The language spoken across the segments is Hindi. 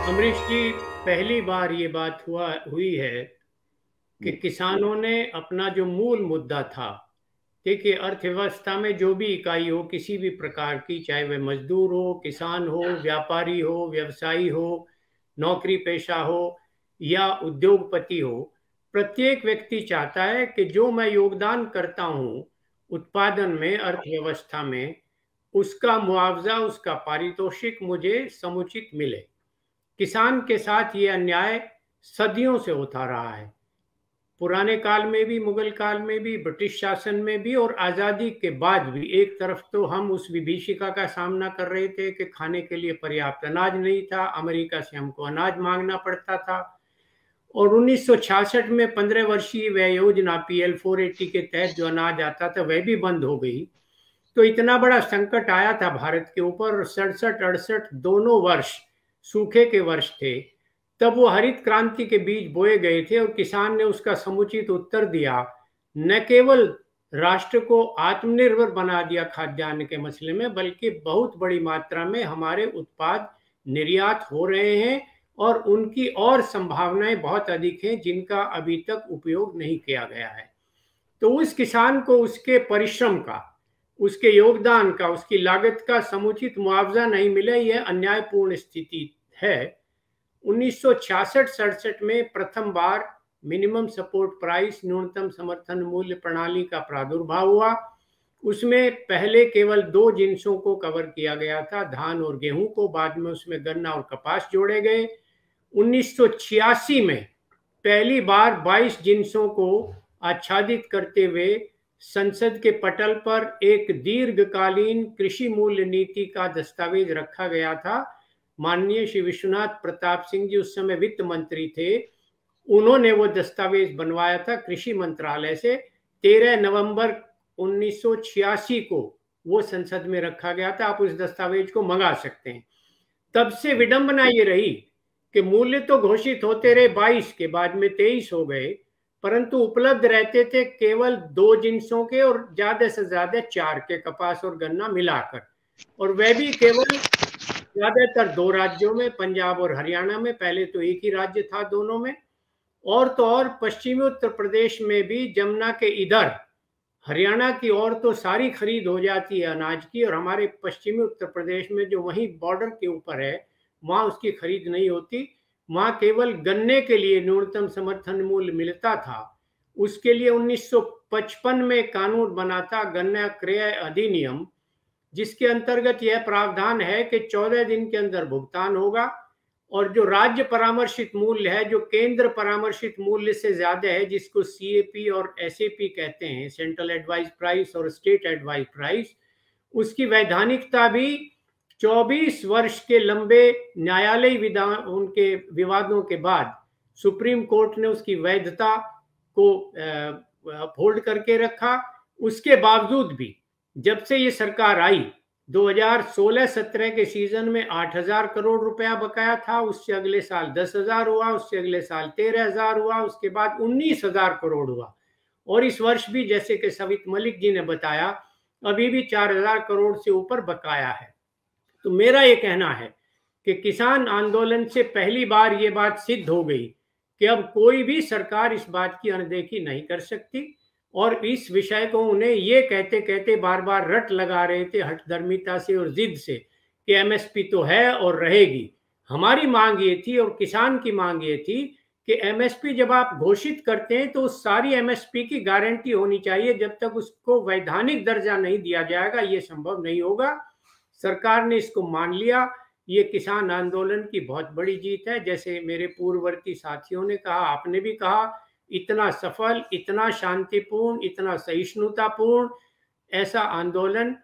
अमरीश जी, पहली बार ये बात हुई है कि किसानों ने अपना जो मूल मुद्दा था। देखिए, अर्थव्यवस्था में जो भी इकाई हो किसी भी प्रकार की, चाहे वह मजदूर हो, किसान हो, व्यापारी हो, व्यवसायी हो, नौकरी पेशा हो या उद्योगपति हो, प्रत्येक व्यक्ति चाहता है कि जो मैं योगदान करता हूँ उत्पादन में, अर्थव्यवस्था में, उसका मुआवजा, उसका पारितोषिक मुझे समुचित मिले। किसान के साथ ये अन्याय सदियों से होता रहा है। पुराने काल में भी, मुगल काल में भी, ब्रिटिश शासन में भी और आज़ादी के बाद भी। एक तरफ तो हम उस विभीषिका का सामना कर रहे थे कि खाने के लिए पर्याप्त अनाज नहीं था, अमेरिका से हमको अनाज मांगना पड़ता था। और 1966 में 15 वर्षीय वह योजना PL 480 के तहत जो अनाज आता था वह भी बंद हो गई। तो इतना बड़ा संकट आया था भारत के ऊपर। 67-68 दोनों वर्ष सूखे के वर्ष थे। तब वो हरित क्रांति के बीज बोए गए थे और किसान ने उसका समुचित उत्तर दिया। न केवल राष्ट्र को आत्मनिर्भर बना दिया खाद्यान्न के मसले में, बल्कि बहुत बड़ी मात्रा में हमारे उत्पाद निर्यात हो रहे हैं और उनकी और संभावनाएं बहुत अधिक हैं जिनका अभी तक उपयोग नहीं किया गया है। तो उस किसान को उसके परिश्रम का, उसके योगदान का, उसकी लागत का समुचित मुआवजा नहीं मिले, यह अन्यायपूर्ण स्थिति है। 1966-67 में प्रथम बार मिनिमम सपोर्ट प्राइस, न्यूनतम समर्थन मूल्य प्रणाली का प्रादुर्भाव हुआ। उसमें पहले केवल 2 जिन्सों को कवर किया गया था, धान और गेहूं को। बाद में उसमें गन्ना और कपास जोड़े गए। 1986 में पहली बार 22 जिन्सों को आच्छादित करते हुए संसद के पटल पर एक दीर्घकालीन कृषि मूल्य नीति का दस्तावेज रखा गया था। माननीय श्री विश्वनाथ प्रताप सिंह जी उस समय वित्त मंत्री थे। उन्होंने वो दस्तावेज बनवाया था कृषि मंत्रालय से। 13 नवंबर 1986 को वो संसद में रखा गया था। आप उस दस्तावेज को मंगा सकते हैं। तब से विडंबना ये रही कि मूल्य तो घोषित होते रहे, 22 के बाद में 23 हो गए, परंतु उपलब्ध रहते थे केवल 2 जिन्सों के और ज्यादा से ज्यादा 4 के, कपास और गन्ना मिलाकर। और वह भी केवल ज्यादातर 2 राज्यों में, पंजाब और हरियाणा में। पहले तो एक ही राज्य था दोनों में। और तो और पश्चिमी उत्तर प्रदेश में भी जमुना के इधर, हरियाणा की ओर तो सारी खरीद हो जाती है अनाज की, और हमारे पश्चिमी उत्तर प्रदेश में जो वहीं बॉर्डर के ऊपर है वहां उसकी खरीद नहीं होती। वहां केवल गन्ने के लिए न्यूनतम समर्थन मूल्य मिलता था। उसके लिए 1955 में कानून बना था, गन्ना क्रय अधिनियम, जिसके अंतर्गत यह प्रावधान है कि 14 दिन के अंदर भुगतान होगा। और जो राज्य परामर्शित मूल्य है, जो केंद्र परामर्शित मूल्य से ज्यादा है, जिसको CAP और SAP कहते हैं, सेंट्रल एडवाइस प्राइस और स्टेट एडवाइस प्राइस, उसकी वैधानिकता भी 24 वर्ष के लंबे न्यायालय उनके विवादों के बाद सुप्रीम कोर्ट ने उसकी वैधता को होल्ड करके रखा। उसके बावजूद भी जब से ये सरकार आई, 2016-17 के सीजन में 8,000 करोड़ रुपया बकाया था। उससे अगले साल 10,000 हुआ, उससे अगले साल 13,000 हुआ, उसके बाद 19,000 करोड़ हुआ। और इस वर्ष भी, जैसे कि सवित मलिक जी ने बताया, अभी भी 4,000 करोड़ से ऊपर बकाया है। तो मेरा ये कहना है कि किसान आंदोलन से पहली बार ये बात सिद्ध हो गई कि अब कोई भी सरकार इस बात की अनदेखी नहीं कर सकती। और इस विषय को उन्हें ये कहते कहते बार बार रट लगा रहे थे, हठधर्मिता से और जिद से, कि MSP तो है और रहेगी। हमारी मांग ये थी और किसान की मांग ये थी कि MSP जब आप घोषित करते हैं तो उस सारी MSP की गारंटी होनी चाहिए। जब तक उसको वैधानिक दर्जा नहीं दिया जाएगा ये संभव नहीं होगा। सरकार ने इसको मान लिया। ये किसान आंदोलन की बहुत बड़ी जीत है। जैसे मेरे पूर्ववर्ती साथियों ने कहा, आपने भी कहा, इतना सफल, इतना शांतिपूर्ण, इतना सहिष्णुतापूर्ण ऐसा आंदोलन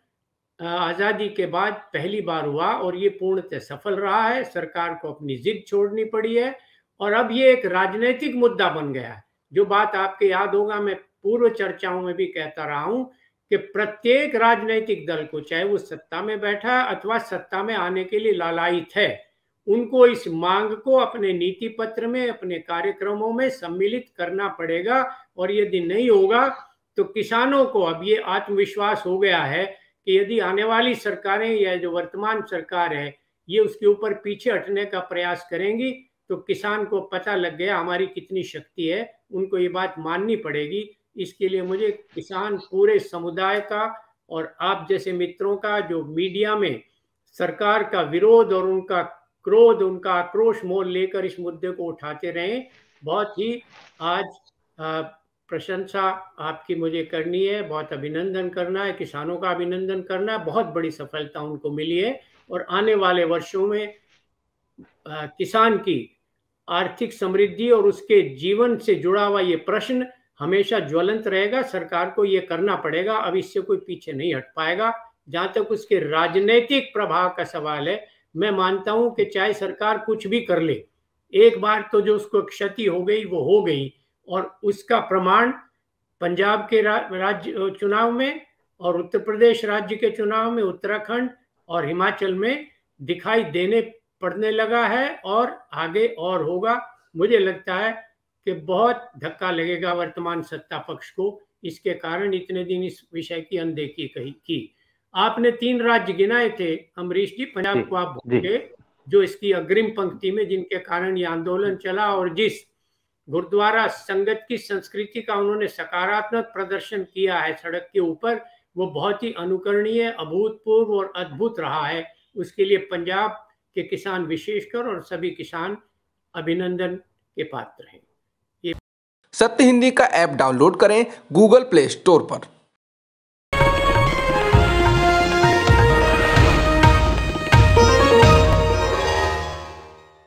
आज़ादी के बाद पहली बार हुआ और ये पूर्णतः सफल रहा है। सरकार को अपनी जिद छोड़नी पड़ी है और अब ये एक राजनीतिक मुद्दा बन गया है। जो बात आपके याद होगा, मैं पूर्व चर्चाओं में भी कहता रहा हूं कि प्रत्येक राजनीतिक दल को, चाहे वो सत्ता में बैठा है अथवा सत्ता में आने के लिए लालायित है, उनको इस मांग को अपने नीति पत्र में, अपने कार्यक्रमों में सम्मिलित करना पड़ेगा। और यदि नहीं होगा तो किसानों को अब ये आत्मविश्वास हो गया है कि यदि आने वाली सरकारें या जो वर्तमान सरकार है ये उसके ऊपर पीछे हटने का प्रयास करेंगी तो किसान को पता लग गया हमारी कितनी शक्ति है, उनको ये बात माननी पड़ेगी। इसके लिए मुझे किसान पूरे समुदाय का और आप जैसे मित्रों का जो मीडिया में सरकार का विरोध और उनका क्रोध, उनका आक्रोश मोल लेकर इस मुद्दे को उठाते रहे, बहुत ही आज प्रशंसा आपकी मुझे करनी है, बहुत अभिनंदन करना है, किसानों का अभिनंदन करना है। बहुत बड़ी सफलता उनको मिली है और आने वाले वर्षों में किसान की आर्थिक समृद्धि और उसके जीवन से जुड़ा हुआ ये प्रश्न हमेशा ज्वलंत रहेगा। सरकार को ये करना पड़ेगा, अब इससे कोई पीछे नहीं हट पाएगा। जहां तक उसके राजनीतिक प्रभाव का सवाल है, मैं मानता हूं कि चाहे सरकार कुछ भी कर ले, एक बार तो जो उसको क्षति हो गई वो हो गई, और उसका प्रमाण पंजाब के राज्य चुनाव में और उत्तर प्रदेश राज्य के चुनाव में, उत्तराखंड और हिमाचल में दिखाई देने पड़ने लगा है और आगे और होगा। मुझे लगता है कि बहुत धक्का लगेगा वर्तमान सत्ता पक्ष को, इसके कारण इतने दिन इस विषय की अनदेखी की। आपने 3 राज्य गिनाए थे अमरीश जी, पंजाब को आप भूल गए, जो इसकी अग्रिम पंक्ति में, जिनके कारण ये आंदोलन चला, और जिस गुरुद्वारा संगत की संस्कृति का उन्होंने सकारात्मक प्रदर्शन किया है सड़क के ऊपर, वो बहुत ही अनुकरणीय, अभूतपूर्व और अद्भुत रहा है। उसके लिए पंजाब के किसान विशेषकर और सभी किसान अभिनंदन के पात्र हैं। सत्य हिंदी का ऐप डाउनलोड करें गूगल प्ले स्टोर पर।